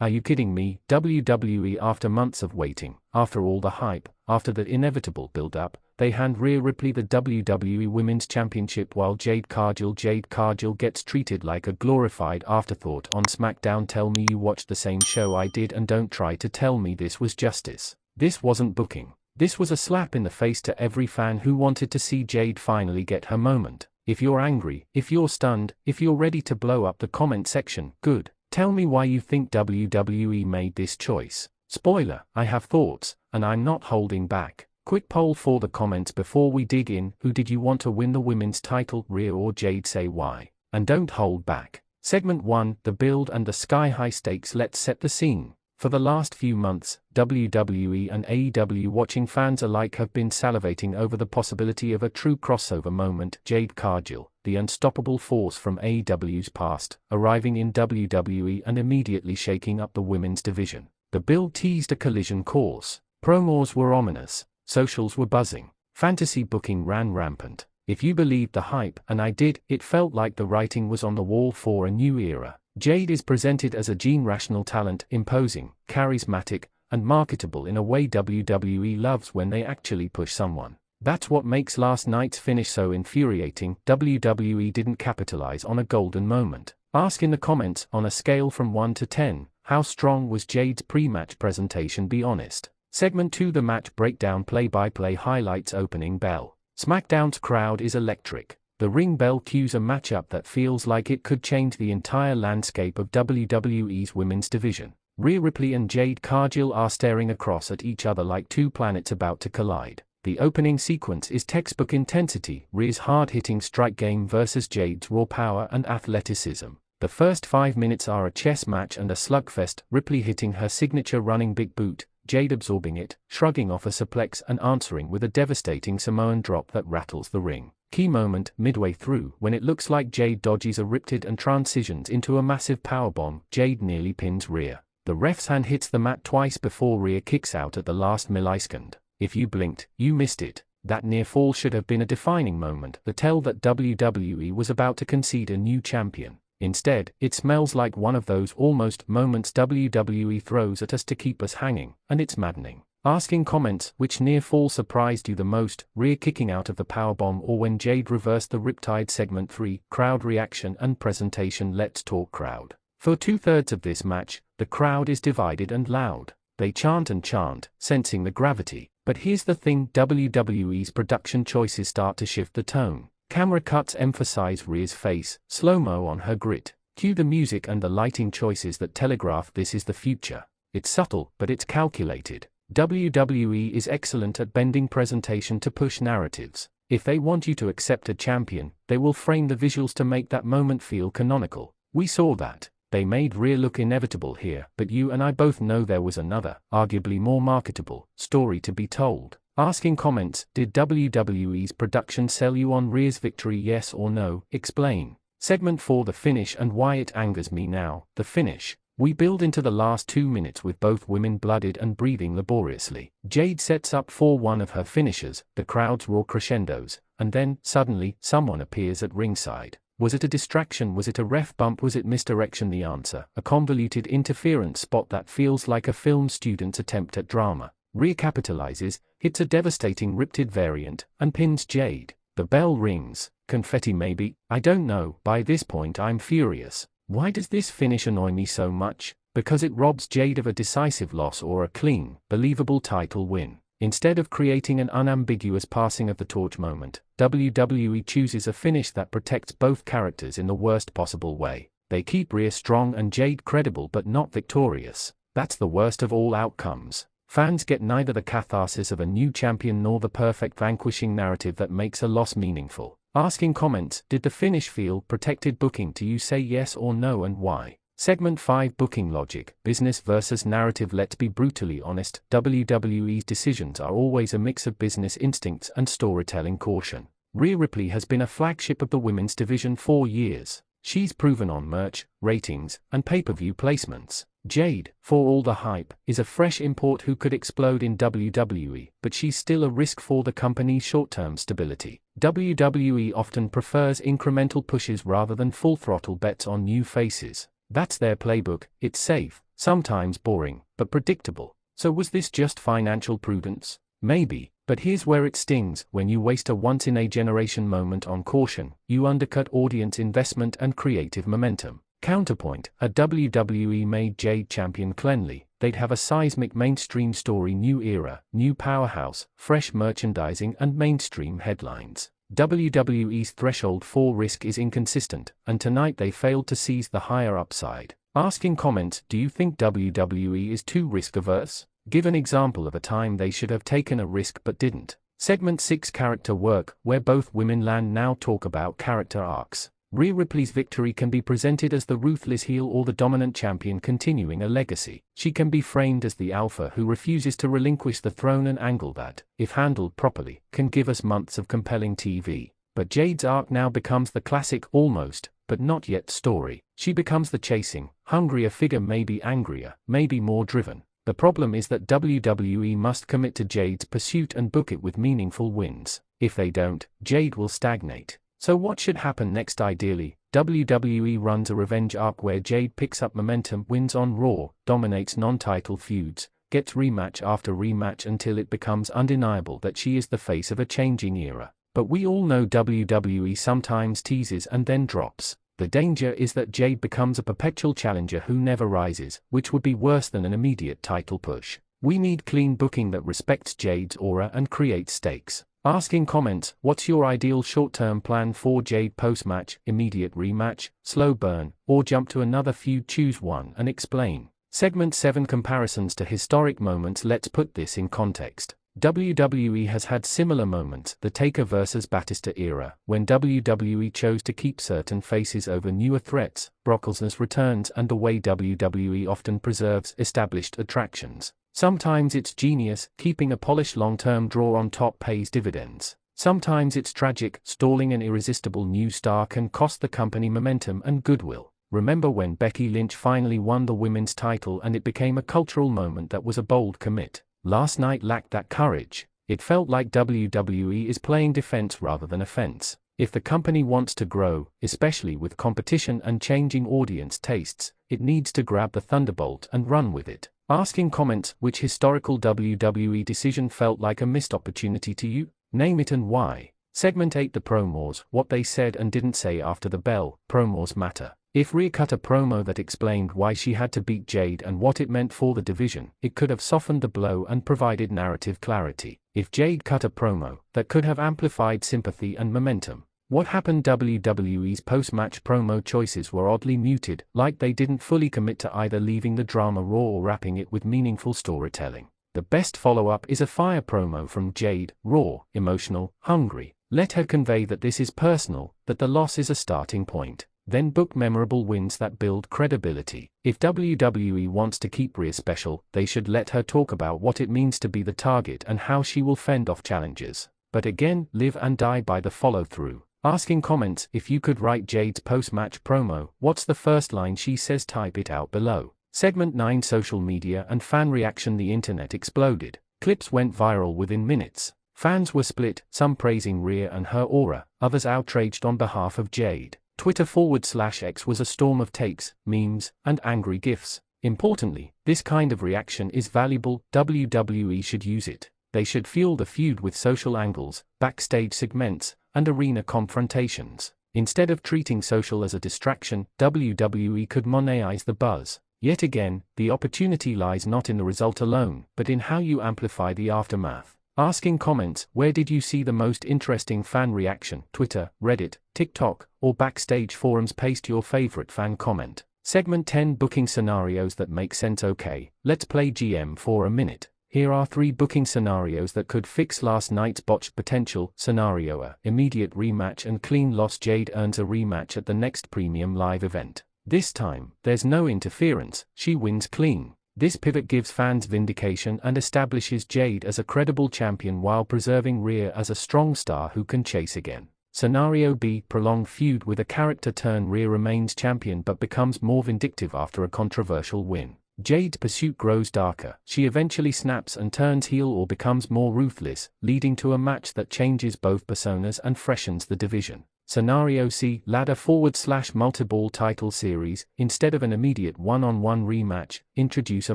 Are you kidding me? WWE, after months of waiting, after all the hype, after the inevitable build-up, they hand Rhea Ripley the WWE Women's Championship while Jade Cargill gets treated like a glorified afterthought on SmackDown. Tell me you watched the same show I did and don't try to tell me this was justice. This wasn't booking. This was a slap in the face to every fan who wanted to see Jade finally get her moment. If you're angry, if you're stunned, if you're ready to blow up the comment section, good. Tell me why you think WWE made this choice. Spoiler, I have thoughts, and I'm not holding back. Quick poll for the comments before we dig in. Who did you want to win the women's title, Rhea or Jade? Say why. And don't hold back. Segment 1, the build and the sky-high stakes. Let's set the scene. For the last few months, WWE and AEW watching fans alike have been salivating over the possibility of a true crossover moment. Jade Cargill, the unstoppable force from AEW's past, arriving in WWE and immediately shaking up the women's division. The build teased a collision course. Promos were ominous. Socials were buzzing. Fantasy booking ran rampant. If you believed the hype, and I did, it felt like the writing was on the wall for a new era. Jade is presented as a gene-rational talent, imposing, charismatic, and marketable in a way WWE loves when they actually push someone. That's what makes last night's finish so infuriating. WWE didn't capitalize on a golden moment. Ask in the comments, on a scale from 1 to 10, how strong was Jade's pre-match presentation? Be honest. Segment 2, the match breakdown, play-by-play highlights. Opening bell. SmackDown's crowd is electric. The ring bell cues a matchup that feels like it could change the entire landscape of WWE's women's division. Rhea Ripley and Jade Cargill are staring across at each other like two planets about to collide. The opening sequence is textbook intensity, Rhea's hard-hitting strike game versus Jade's raw power and athleticism. The first 5 minutes are a chess match and a slugfest, Ripley hitting her signature running big boot, Jade absorbing it, shrugging off a suplex and answering with a devastating Samoan drop that rattles the ring. Key moment, midway through, when it looks like Jade dodges a riptide and transitions into a massive powerbomb, Jade nearly pins Rhea. The ref's hand hits the mat twice before Rhea kicks out at the last millisecond. If you blinked, you missed it. That near fall should have been a defining moment, the tell that WWE was about to concede a new champion. Instead, it smells like one of those almost moments WWE throws at us to keep us hanging, and it's maddening. Ask in comments, which near fall surprised you the most, Rhea kicking out of the powerbomb or when Jade reversed the riptide? Segment 3, crowd reaction and presentation. Let's talk crowd. For 2/3 of this match, the crowd is divided and loud. They chant and chant, sensing the gravity. But here's the thing, WWE's production choices start to shift the tone. Camera cuts emphasize Rhea's face, slow-mo on her grit. Cue the music and the lighting choices that telegraph this is the future. It's subtle, but it's calculated. WWE is excellent at bending presentation to push narratives. If they want you to accept a champion, they will frame the visuals to make that moment feel canonical. We saw that. They made Rhea look inevitable here, but you and I both know there was another, arguably more marketable, story to be told. Ask in comments, did WWE's production sell you on Rhea's victory? Yes or no? Explain. Segment 4, the finish and why it angers me now. The finish. We build into the last 2 minutes with both women blooded and breathing laboriously. Jade sets up for one of her finishes, the crowd's raw crescendos, and then, suddenly, someone appears at ringside. Was it a distraction? Was it a ref bump? Was it misdirection? The answer, a convoluted interference spot that feels like a film student's attempt at drama. Rhea capitalizes, hits a devastating riptide variant, and pins Jade. The bell rings. Confetti maybe? I don't know. By this point I'm furious. Why does this finish annoy me so much? Because it robs Jade of a decisive loss or a clean, believable title win. Instead of creating an unambiguous passing of the torch moment, WWE chooses a finish that protects both characters in the worst possible way. They keep Rhea strong and Jade credible but not victorious. That's the worst of all outcomes. Fans get neither the catharsis of a new champion nor the perfect vanquishing narrative that makes a loss meaningful. Ask in comments, did the finish feel protected booking to you? Say yes or no and why. Segment 5, booking logic, business versus narrative. Let's be brutally honest, WWE's decisions are always a mix of business instincts and storytelling caution. Rhea Ripley has been a flagship of the women's division for years. She's proven on merch, ratings, and pay-per-view placements. Jade, for all the hype, is a fresh import who could explode in WWE, but she's still a risk for the company's short-term stability. WWE often prefers incremental pushes rather than full-throttle bets on new faces. That's their playbook. It's safe, sometimes boring, but predictable. So was this just financial prudence? Maybe, but here's where it stings. When you waste a once-in-a-generation moment on caution, you undercut audience investment and creative momentum. Counterpoint, a WWE made Jade champion cleanly, they'd have a seismic mainstream story, new era, new powerhouse, fresh merchandising and mainstream headlines. WWE's threshold for risk is inconsistent, and tonight they failed to seize the higher upside. Asking comments, do you think WWE is too risk-averse? Give an example of a time they should have taken a risk but didn't. Segment 6, character work, where both women land. Now talk about character arcs. Rhea Ripley's victory can be presented as the ruthless heel or the dominant champion continuing a legacy. She can be framed as the alpha who refuses to relinquish the throne, an angle that, if handled properly, can give us months of compelling TV. But Jade's arc now becomes the classic almost, but not yet story. She becomes the chasing, hungrier figure, maybe angrier, maybe more driven. The problem is that WWE must commit to Jade's pursuit and book it with meaningful wins. If they don't, Jade will stagnate. So what should happen next? Ideally, WWE runs a revenge arc where Jade picks up momentum, wins on Raw, dominates non-title feuds, gets rematch after rematch until it becomes undeniable that she is the face of a changing era. But we all know WWE sometimes teases and then drops. The danger is that Jade becomes a perpetual challenger who never rises, which would be worse than an immediate title push. We need clean booking that respects Jade's aura and creates stakes. Asking comments, what's your ideal short-term plan for Jade post-match? Immediate rematch, slow burn, or jump to another feud? Choose one and explain. Segment 7, comparisons to historic moments. Let's put this in context. WWE has had similar moments, the Taker vs Batista era, when WWE chose to keep certain faces over newer threats, Brock Lesnar's returns, and the way WWE often preserves established attractions. Sometimes it's genius, keeping a polished long-term draw on top pays dividends. Sometimes it's tragic, stalling an irresistible new star can cost the company momentum and goodwill. Remember when Becky Lynch finally won the women's title and it became a cultural moment? That was a bold commit. Last night lacked that courage. It felt like WWE is playing defense rather than offense. If the company wants to grow, especially with competition and changing audience tastes, it needs to grab the thunderbolt and run with it. Asking comments, which historical WWE decision felt like a missed opportunity to you? Name it and why. Segment 8, the promos, what they said and didn't say after the bell. Promos matter. If Rhea cut a promo that explained why she had to beat Jade and what it meant for the division, it could have softened the blow and provided narrative clarity. If Jade cut a promo, that could have amplified sympathy and momentum. What happened? WWE's post-match promo choices were oddly muted, like they didn't fully commit to either leaving the drama raw or wrapping it with meaningful storytelling. The best follow-up is a fire promo from Jade, raw, emotional, hungry. Let her convey that this is personal, that the loss is a starting point. Then book memorable wins that build credibility. If WWE wants to keep Rhea special, they should let her talk about what it means to be the target and how she will fend off challenges. But again, live and die by the follow-through. Asking comments, if you could write Jade's post-match promo, what's the first line she says? Type it out below. Segment 9, social media and fan reaction. The internet exploded. Clips went viral within minutes. Fans were split, some praising Rhea and her aura, others outraged on behalf of Jade. Twitter/X was a storm of takes, memes, and angry gifs. Importantly, this kind of reaction is valuable. WWE should use it. They should fuel the feud with social angles, backstage segments, and arena confrontations. Instead of treating social as a distraction, WWE could monetize the buzz. Yet again, the opportunity lies not in the result alone, but in how you amplify the aftermath. Asking comments, where did you see the most interesting fan reaction? Twitter, Reddit, TikTok, or backstage forums? Paste your favorite fan comment. Segment 10, booking scenarios that make sense. Okay, let's play GM for a minute. Here are 3 booking scenarios that could fix last night's botched potential. Scenario A, immediate rematch and clean loss. Jade earns a rematch at the next premium live event. This time, there's no interference, she wins clean. This pivot gives fans vindication and establishes Jade as a credible champion while preserving Rhea as a strong star who can chase again. Scenario B, prolonged feud with a character turn. Rhea remains champion but becomes more vindictive after a controversial win. Jade's pursuit grows darker, she eventually snaps and turns heel or becomes more ruthless, leading to a match that changes both personas and freshens the division. Scenario C, ladder/multi-ball title series. Instead of an immediate one-on-one rematch, introduce a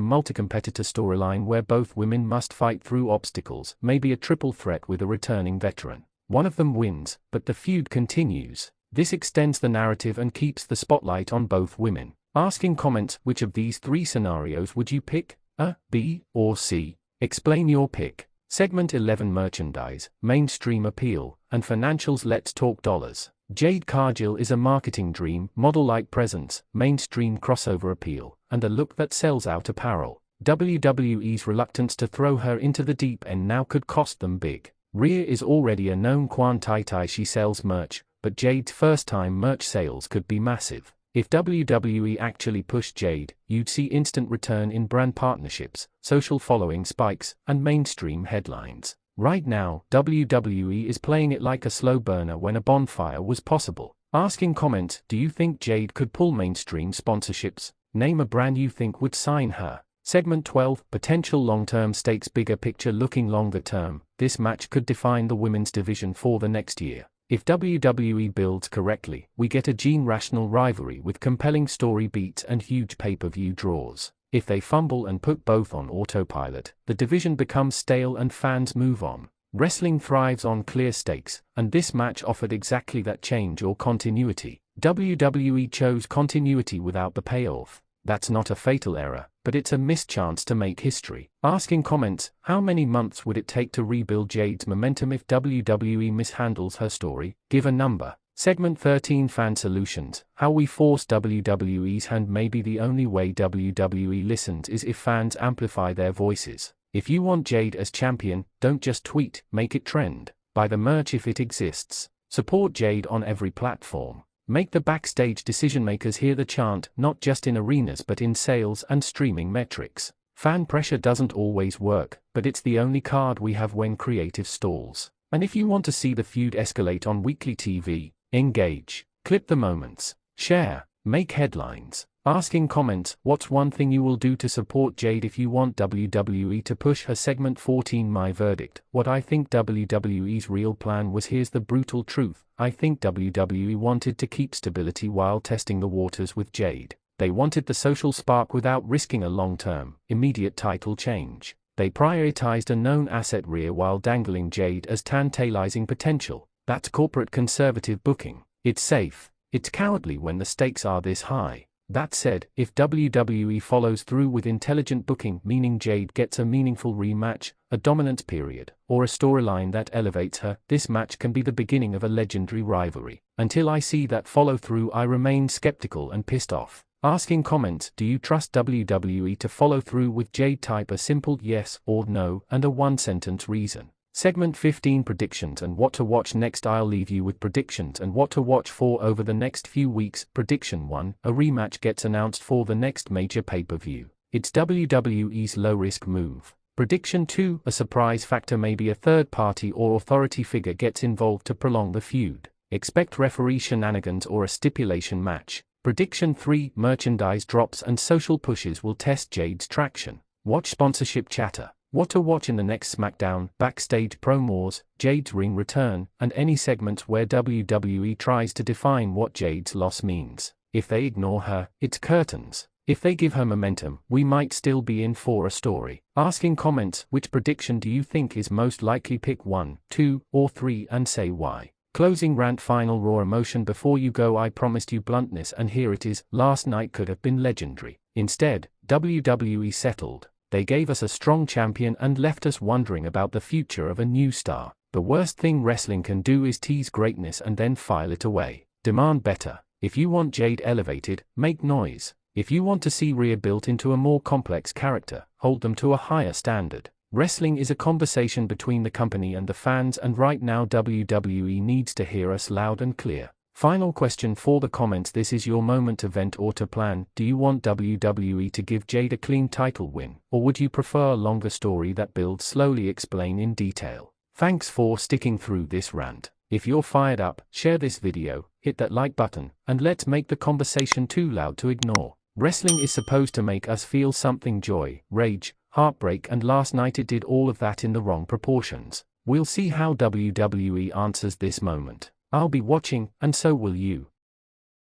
multi-competitor storyline where both women must fight through obstacles, maybe a triple threat with a returning veteran. One of them wins, but the feud continues. This extends the narrative and keeps the spotlight on both women. Ask in comments, which of these 3 scenarios would you pick? A, B, or C? Explain your pick. Segment 11, merchandise, mainstream appeal, and financials. Let's talk dollars. Jade Cargill is a marketing dream, model-like presence, mainstream crossover appeal, and a look that sells out apparel. WWE's reluctance to throw her into the deep end now could cost them big. Rhea is already a known quantity. She sells merch, but Jade's first-time merch sales could be massive. If WWE actually pushed Jade, you'd see instant return in brand partnerships, social following spikes, and mainstream headlines. Right now, WWE is playing it like a slow burner when a bonfire was possible. Ask in comments, do you think Jade could pull mainstream sponsorships? Name a brand you think would sign her. Segment 12, potential long-term stakes. Bigger picture. Looking longer term, this match could define the women's division for the next year. If WWE builds correctly, we get a gene-rational rivalry with compelling story beats and huge pay-per-view draws. If they fumble and put both on autopilot, the division becomes stale and fans move on. Wrestling thrives on clear stakes, and this match offered exactly that: change or continuity. WWE chose continuity without the payoff. That's not a fatal error, but it's a missed chance to make history. Ask in comments, how many months would it take to rebuild Jade's momentum if WWE mishandles her story? Give a number. Segment 13, fan solutions, how we force WWE's hand. Maybe the only way WWE listens is if fans amplify their voices. If you want Jade as champion, don't just tweet, make it trend. Buy the merch if it exists. Support Jade on every platform. Make the backstage decision-makers hear the chant, not just in arenas but in sales and streaming metrics. Fan pressure doesn't always work, but it's the only card we have when creative stalls. And if you want to see the feud escalate on weekly TV, engage. Clip the moments. Share. Make headlines. Ask in comments, what's one thing you will do to support Jade if you want WWE to push her? Segment 14, my verdict. What I think WWE's real plan was. Here's the brutal truth. I think WWE wanted to keep stability while testing the waters with Jade. They wanted the social spark without risking a long-term, immediate title change. They prioritized a known asset, Rhea, while dangling Jade as tantalizing potential. That's corporate conservative booking. It's safe. It's cowardly when the stakes are this high. That said, if WWE follows through with intelligent booking, meaning Jade gets a meaningful rematch, a dominance period, or a storyline that elevates her, this match can be the beginning of a legendary rivalry. Until I see that follow through, I remain skeptical and pissed off. Ask in comments, do you trust WWE to follow through with Jade? Type a simple yes or no and a one-sentence reason. Segment 15, predictions and what to watch next. I'll leave you with predictions and what to watch for over the next few weeks. Prediction 1, a rematch gets announced for the next major pay-per-view. It's WWE's low-risk move. Prediction 2, a surprise factor, maybe a third party or authority figure gets involved to prolong the feud. Expect referee shenanigans or a stipulation match. Prediction 3, merchandise drops and social pushes will test Jade's traction. Watch sponsorship chatter. What to watch in the next SmackDown, backstage promos, Jade's ring return, and any segments where WWE tries to define what Jade's loss means. If they ignore her, it's curtains. If they give her momentum, we might still be in for a story. Ask in comments, which prediction do you think is most likely? Pick 1, 2, or 3 and say why. Closing rant, final raw emotion before you go. I promised you bluntness and here it is. Last night could have been legendary. Instead, WWE settled. They gave us a strong champion and left us wondering about the future of a new star. The worst thing wrestling can do is tease greatness and then file it away. Demand better. If you want Jade elevated, make noise. If you want to see Rhea built into a more complex character, hold them to a higher standard. Wrestling is a conversation between the company and the fans, and right now WWE needs to hear us loud and clear. Final question for the comments. This is your moment to vent or to plan. Do you want WWE to give Jade a clean title win, or would you prefer a longer story that builds slowly? Explain in detail. Thanks for sticking through this rant. If you're fired up, share this video, hit that like button, and let's make the conversation too loud to ignore. Wrestling is supposed to make us feel something: joy, rage, heartbreak, and last night it did all of that in the wrong proportions. We'll see how WWE answers this moment. I'll be watching, and so will you.